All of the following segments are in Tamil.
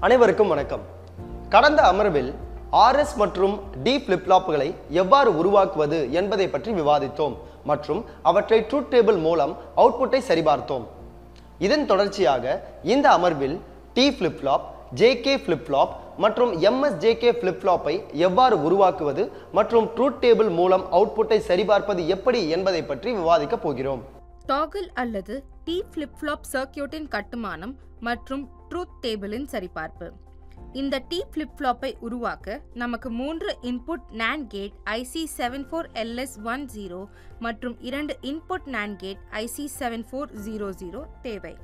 அனைவருக்கும் வணக்கம். கடந்த அமர்வில் RS மற்றும் D flip-flopகளை எவ்வாறு உருவாக்குவது என்பதை பற்றி விவாதித்தோம் மற்றும் அவற்றை ட்ரூத் டேபிள் மூலம் அவுட்புட்டை சரிபார்த்தோம். இதன் தொடர்ச்சியாக இந்த அமர்வில் T flip-flop, JK flip-flop மற்றும் MSJK flip-flopஐ எவ்வாறு உருவாக்குவது மற்றும் ட்ரூத் டேபிள் மூலம் அவுட்புட்டை சரிபார்ப்பது எப்படி என்பதை பற்றி விவாதிக்க போகிறோம். டாகிள் அல்லது T flip-flop சர்க்யூட்டின் கட்டுமானம் மற்றும் ட்ரூத் டேபிளின் சரிபார்ப்பு. இந்த T flip-flopஐ உருவாக்க நமக்கு 3 இன்புட் NAND கேட் IC74LS10 மற்றும் 2 இன்புட் NAND கேட் IC7400 தேவை.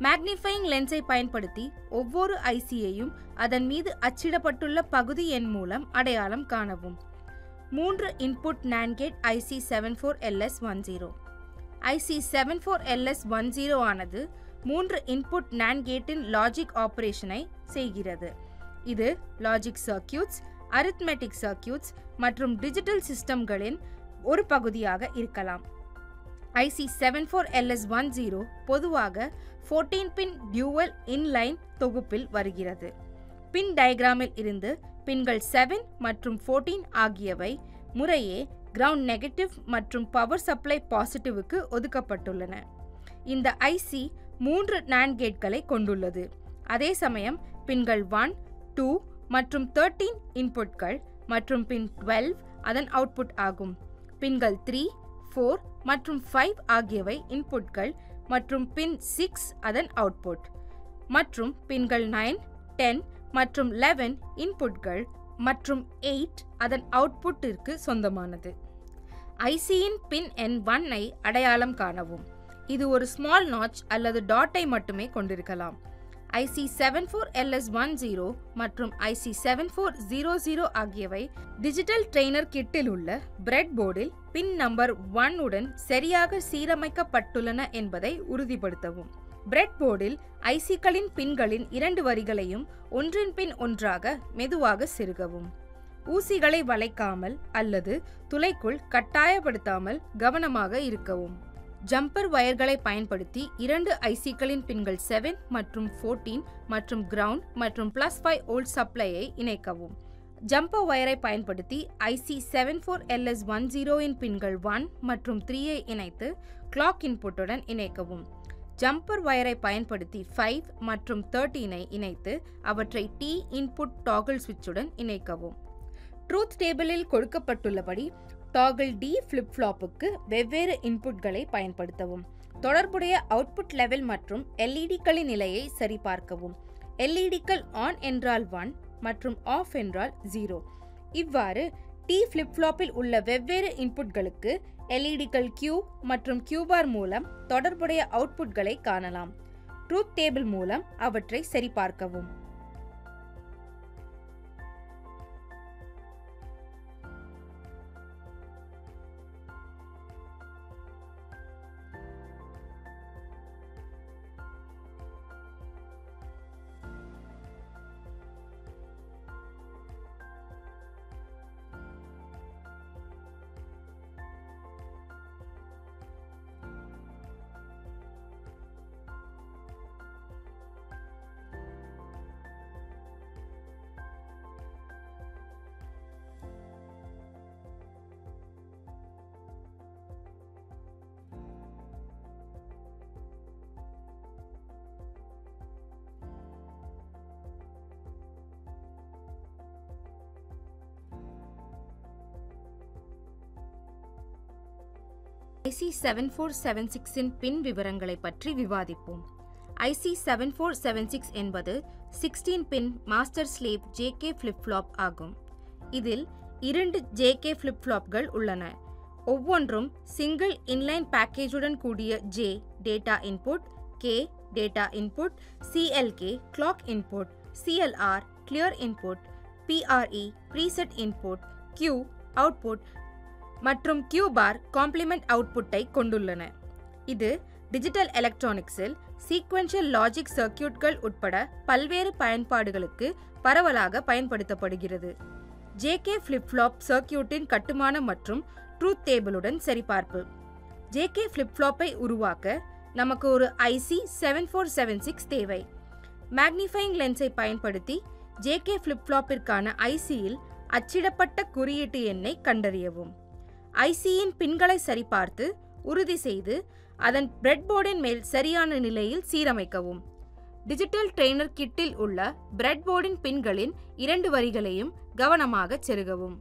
மேக்னிஃபையிங் லென்ஸை பயன்படுத்தி ஒவ்வொரு ICயையும் அதன் மீது அச்சிடப்பட்டுள்ள பகுதி எண் மூலம் அடையாளம் காணவும். 3 input NAND gate IC74LS10. IC74LS10 ஆனது 3 இன்புட் NAND கேட்டின் லாஜிக் ஆபரேஷனை செய்கிறது. இது லாஜிக் சர்க்யூட்ஸ், அரித்மெட்டிக் சர்க்யூட்ஸ் மற்றும் டிஜிட்டல் சிஸ்டம்களின் ஒரு பகுதியாக இருக்கலாம். IC74LS10 பொதுவாக 14 பின் டியூவல் இன்லைன் தொகுப்பில் வருகிறது. பின் டயக்ராமில் இருந்து பின்கள் 7 மற்றும் 14 ஆகியவை முறையே கிரவுண்ட் நெகட்டிவ் மற்றும் பவர் சப்ளை பாசிட்டிவ்க்கு ஒதுக்கப்பட்டுள்ளன. இந்த IC 3 NAND கேட்களை கொண்டுள்ளது. அதே சமயம் பின்கள் 1, 2 மற்றும் 13 இன்புட்கள் மற்றும் பின் 12 அதன் அவுட்புட் ஆகும். பின்கள் 3, 4 மற்றும் 5 ஆகியவை இன்புட்கள் மற்றும் பின் 6 அதன் அவுட்புட் மற்றும் பின்கள் 9, 10 மற்றும் 11 இன்புட்கள் மற்றும் 8 அதன் அவுட்புட்டிற்கு சொந்தமானது. ICயின் பின் எண் 1ஐ அடையாளம் காணவும். இது ஒரு ஸ்மால் நாட்ச் அல்லது டாட்டை மட்டுமே கொண்டிருக்கலாம். IC74LS10 மற்றும் IC7400 ஆகியவை டிஜிட்டல் ட்ரெய்னர் கிட்டில் உள்ள பிரெட் போர்டில் பின் நம்பர் 1 உடன் சரியாக சீரமைக்கப்பட்டுள்ளன என்பதை உறுதிப்படுத்தவும். பிரெட் போர்டில் ICக்களின் பின்களின் 2 வரிகளையும் ஒன்றின் பின் ஒன்றாக மெதுவாக செருகவும். ஊசிகளை வளைக்காமல் அல்லது துளைக்குள் கட்டாயப்படுத்தாமல் கவனமாக இருக்கவும். ஜம்பர் வயர்களை பயன்படுத்தி 2 ICக்களின் பின்கள் 7 மற்றும் 14 மற்றும் கிரவுண்ட் மற்றும் +5 வோல்ட் சப்ளையை இணைக்கவும். ஜம்பர் வயரை பயன்படுத்தி IC74LS10 இன் பின்கள் 1 மற்றும் 3ஐ இணைத்து கிளாக் இன்புட்டுடன் இணைக்கவும். ஜம்பர் வயரை பயன்படுத்தி 5 மற்றும் 13ஐ இணைத்து அவற்றை T இன்புட் டாகிள் சுவிட்சுடன் இணைக்கவும். ட்ரூத் டேபிளில் கொடுக்கப்பட்டுள்ளபடி டாகிள் D flip-flopக்கு வெவ்வேறு இன்புட்களை பயன்படுத்தவும். தொடர்புடைய அவுட்புட் லெவல் மற்றும் LEDக்களின் நிலையை சரிபார்க்கவும். LEDக்கள் ஆன் என்றால் 1 மற்றும் ஆஃப் என்றால் 0. இவ்வாறு T flip-flopல் உள்ள வெவ்வேறு இன்புட்களுக்கு LEDக்கள் Q மற்றும் Q பார் மூலம் தொடர்புடைய அவுட்புட்களை காணலாம். ட்ரூத் டேபிள் மூலம் அவற்றை சரிபார்க்கவும். IC7476 இன் பின் விவரங்களை பற்றி விவாதிப்போம். IC7476 என்பது 16 பின் மாஸ்டர் ஸ்லேவ் JK flip-flop ஆகும். இதில் 2 JK flip-flopகள் உள்ளன. ஒவ்வொன்றும் சிங்கிள் இன்லைன் பேக்கேஜுடன் கூடிய J data input, K data input, CLK clock input, CLR clear input, PRE preset input, Q output மற்றும் Q பார் காம்ப்ளிமெண்ட் அவுட்புட்டை கொண்டுள்ளன. இது டிஜிட்டல் எலக்ட்ரானிக்ஸில் சீக்வென்ஷியல் லாஜிக் சர்க்யூட்கள் உட்பட பல்வேறு பயன்பாடுகளுக்கு பரவலாக பயன்படுத்தப்படுகிறது. JK flip-flop சர்க்யூட்டின் கட்டுமானம் மற்றும் ட்ரூத் டேபிளுடன் சரிபார்ப்பு. JK flip-flopஐ உருவாக்க நமக்கு ஒரு IC7476 தேவை. மேக்னிஃபையிங் லென்ஸை பயன்படுத்தி JK ஃபிளிப்-ஃப்ளாப்பிற்கான ஐசியில் அச்சிடப்பட்ட குறியீட்டு எண்ணை கண்டறியவும். ஐசியின் பின்களை சரிபார்த்து உறுதி செய்து அதன் பிரெட்போர்டின் மேல் சரியான நிலையில் சீரமைக்கவும். டிஜிட்டல் ட்ரெய்னர் கிட்டில் உள்ள பிரெட்போர்டின் பின்களின் 2 வரிகளையும் கவனமாக செருகவும்.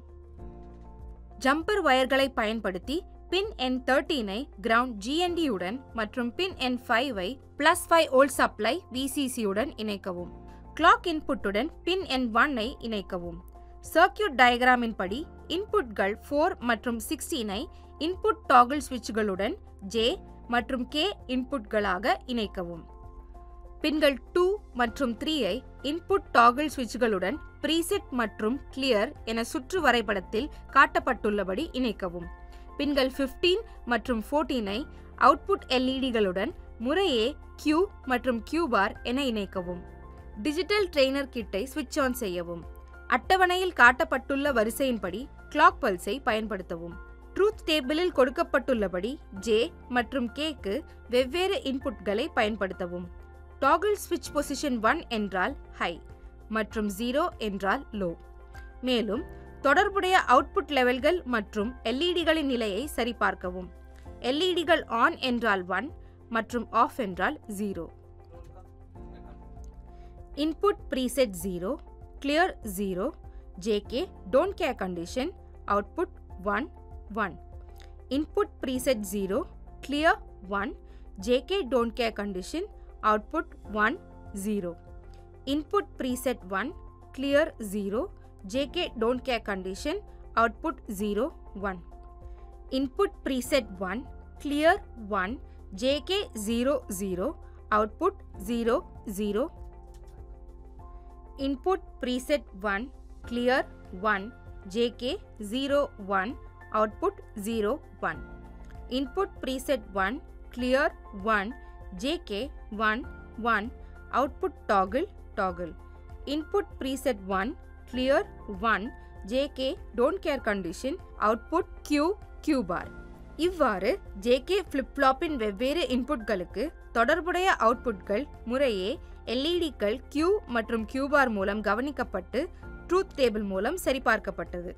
ஜம்பர் வயர்களை பயன்படுத்தி பின் எண் 13ஐ கிரவுண்ட் GND உடன் மற்றும் பின் எண் 5ஐ +5 வோல்ட் சப்ளை VCC உடன் இணைக்கவும். கிளாக் இன்புட்டுடன் பின் எண் 1ஐ இணைக்கவும். சர்க்கியூட் டயக்ராமின் படி இன்புட்கள் 4 மற்றும் 16ஐ இன்புட் டாகிள் சுவிட்சுகளுடன் J மற்றும் K இன்புட்களாக இணைக்கவும். பின்கள் 2 மற்றும் 3ஐ இன்புட் டாகிள் சுவிட்சுகளுடன் ப்ரீசெட் மற்றும் கிளியர் என சுற்று வரைபடத்தில் காட்டப்பட்டுள்ளபடி இணைக்கவும். பின்கள் 15 மற்றும் 14ஐ அவுட்புட் LEDகளுடன் முறையே Q மற்றும் Q பார் என இணைக்கவும். டிஜிட்டல் ட்ரெய்னர் கிட்டை ஸ்விட்ச் ஆன் செய்யவும். அட்டவணையில் காட்டப்பட்டுள்ள வரிசையின்படி கிளாக் பல்ஸை பயன்படுத்தவும். ட்ரூத் டேபிளில் கொடுக்கப்பட்டுள்ளபடி J மற்றும் Kக்கு வெவ்வேறு இன்புட்களை பயன்படுத்தவும். டாகிள் ஸ்விட்ச் பொசிஷன் 1 என்றால் ஹை மற்றும் 0 என்றால் லோ. மேலும் தொடர்புடைய அவுட்புட் லெவல்கள் மற்றும் LEDகளின் நிலையை சரிபார்க்கவும். LEDகள் ஆன் என்றால் 1 மற்றும் ஆஃப் என்றால் 0. Input preset 0, clear 0, JK don't care condition, output 1 1. Input preset 0, clear 1, JK don't care condition, output 1 0. Input preset 1, clear 0, JK don't care condition, output 0 1. Input preset 1, clear 1, JK 0 0, output 0 0. Input preset 1, clear 1, JK 0 1, output 0 1. Input preset 1, clear 1, JK 1 1, output toggle toggle. Input preset 1, clear 1, JK don't care condition, output Q Q bar. இவ்வாறு JK ஃபிளிப்-ஃப்ளாப்பின் வெவ்வேறு இன்புட்களுக்கு தொடர்புடைய அவுட்புட்கள் முறையே LEDக்கள் Q மற்றும் Q bar மூலம் கவனிக்கப்பட்டு ட்ரூத் டேபிள் மூலம் சரிபார்க்கப்பட்டது.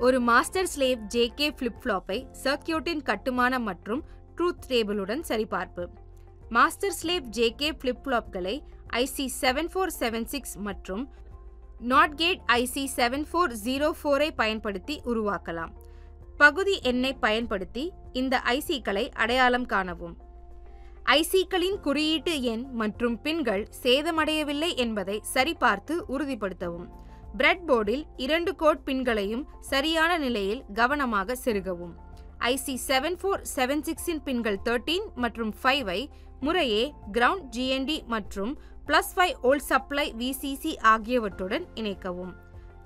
ஒரு மாஸ்டர் ஸ்லேவ் JK ஃபிளிப்-ஃப்ளாப்பை சர்க்கியூட்டின் கட்டுமானம் மற்றும் ட்ரூத் டேபிளுடன் சரிபார்ப்பு. மாஸ்டர் ஸ்லேவ் JK ஃபிளிப்-ஃப்ளாப்களை IC 7476 மற்றும் NOT கேட் IC 7404ஐ பயன்படுத்தி உருவாக்கலாம். பகுதி எண்ணை பயன்படுத்தி இந்த ICக்களை அடையாளம் காணவும். ICக்களின் குறியீட்டு எண் மற்றும் பின்கள் சேதமடையவில்லை என்பதை சரிபார்த்து உறுதிப்படுத்தவும். பிரெட்போர்டில் 2 கோட் பின்களையும் சரியான நிலையில் கவனமாக செருகவும். IC 7476இன் பின்கள் 13 மற்றும் 5ஐ முறையே கிரவுண்ட் GND மற்றும் +5 வோல்ட் சப்ளை VCC ஆகியவற்றுடன் இணைக்கவும்.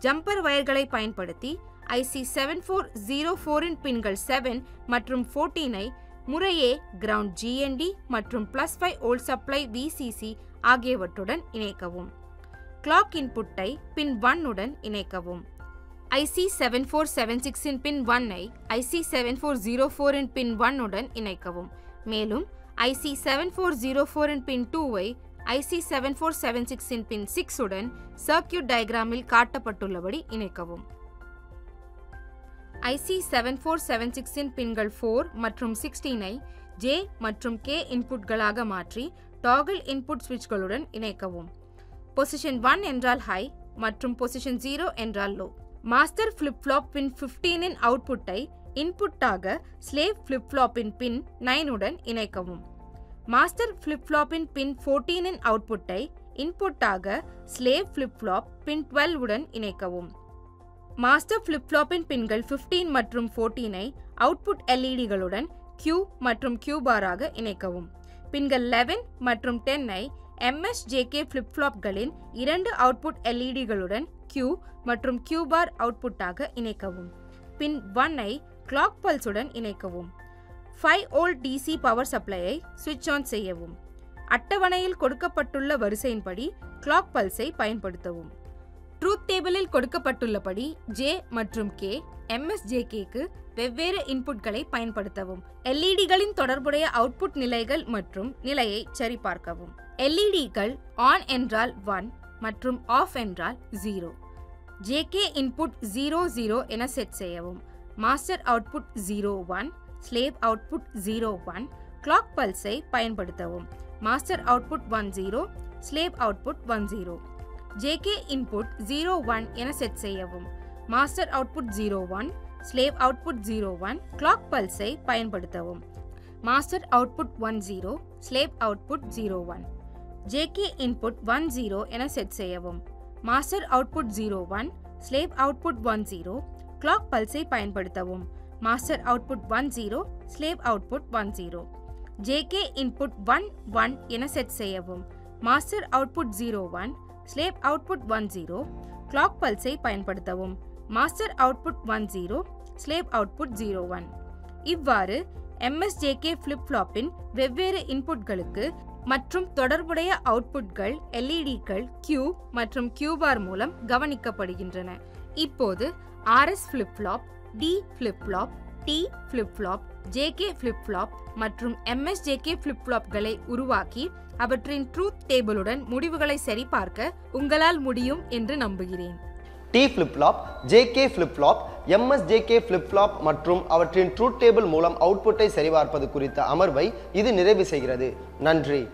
ஜம்பர் வயர்களை பயன்படுத்தி IC 7404இன் பின்கள் 7 மற்றும் 14ஐ முறையே கிரவுண்ட் GND மற்றும் +5 வோல்ட் சப்ளை VCC ஆகியவற்றுடன் இணைக்கவும். கிளாக் இன்புட்டை பின் 1 உடன் இணைக்கவும். IC 7476இன் பின் 1ஐ IC 7404இன் பின் 1 உடன் இணைக்கவும். மேலும் IC 7404இன் பின் 2ஐ IC 7476இன் பின் 6 உடன் சர்க்கியூட் டயக்ராமில் காட்டப்பட்டுள்ளபடி இணைக்கவும். IC 7476இன் பின்கள் 4 மற்றும் 16ஐ J மற்றும் K இன்புட்களாக மாற்றி டாகிள் இன்புட் சுவிட்ச்களுடன் இணைக்கவும். பொசிஷன் 1 என்றால் ஹை மற்றும் பொசிஷன் 0 என்றால் லோ. மாஸ்டர் ஃபிளிப்-ஃப்ளாப் பின் 15இன் அவுட்புட்டை இன்புட்டாக ஸ்லேவ் ஃபிளிப்-ஃப்ளாப்பின் பின் 9 உடன் இணைக்கவும். மாஸ்டர் ஃபிளிப்-ஃப்ளாப்பின் பின் 14இன் அவுட்புட்டை இன்புட்டாக ஸ்லேவ் ஃபிளிப்-ஃப்ளாப் பின் 12 உடன் இணைக்கவும். மாஸ்டர் ஃபிளிப்-ஃப்ளாப்பின் பின்கள் 15 மற்றும் 14ஐ அவுட்புட் LEDகளுடன் Q மற்றும் Q பாராக இணைக்கவும். பின்கள் 11 மற்றும் 10ஐ MSJK ஃபிளிப்-ஃப்ளாப்களின் 2 அவுட்புட் LEDகளுடன் Q மற்றும் Q பார் அவுட்புட்டாக இணைக்கவும். பின் 1ஐ கிளாக் பல்ஸுடன் இணைக்கவும். 5 வோல்ட் DC பவர் சப்ளையை ஸ்விட்ச் ஆன் செய்யவும். அட்டவணையில் கொடுக்கப்பட்டுள்ள வரிசையின்படி கிளாக் பல்ஸை பயன்படுத்தவும். ட்ரூத் டேபிளில் கொடுக்கப்பட்டுள்ளபடி J மற்றும் K MSJKக்கு வெவ்வேறு இன்புட்களை பயன்படுத்தவும். எல்இடிகளின் தொடர்புடைய அவுட்புட் நிலைகள் மற்றும் நிலையை சரிபார்க்கவும். எல்இடிகள் ஆன் என்றால் 1 மற்றும் ஆஃப் என்றால் 0. JK இன்புட் 00 என செட் செய்யவும். Master output 01, slave output 01, clock பல்ஸை பயன்படுத்தவும். Master output 10, slave output 10. JK input 01 என செட் செய்யவும். Master output 01, slave output 01, clock பல்ஸை பயன்படுத்தவும். Master output 10, slave output 01. JK input 10 என செட் செய்யவும். Master output 01, slave output 10, clock பல்ஸை பயன்படுத்தவும். Master output 10, slave output 10. JK input 11 என செட் செய்யவும். Master output 01, slave output 10, clock பல்ஸை பயன்படுத்தவும். Master output 10, slave output 01. இவ்வாறு MSJK ஃபிளிப் ஃப்ளாப்பின் வெவ்வேறு இன்புட்களுக்கு மற்றும் தொடர்புடைய அவுட்புட்கள் எல்இடிக்கள் Q மற்றும் Q பார் மூலம் கவனிக்கப்படுகின்றன. இப்போது RS flip flop, D flip flop, T flip flop, JK flip flop மற்றும் MSJK ஃபிளிப் ஃப்ளாப்களை உருவாக்கி அவற்றின் ட்ரூத் டேபிளுடன் முடிவுகளை சரிபார்க்க உங்களால் முடியும் என்று நம்புகிறேன். T flip flop, JK flip flop, MSJK flip flop மற்றும் அவற்றின் ட்ரூத் டேபிள் மூலம் அவுட்புட்டை சரிபார்ப்பது குறித்த அமர்வை இது நிறைவு செய்கிறது. நன்றி.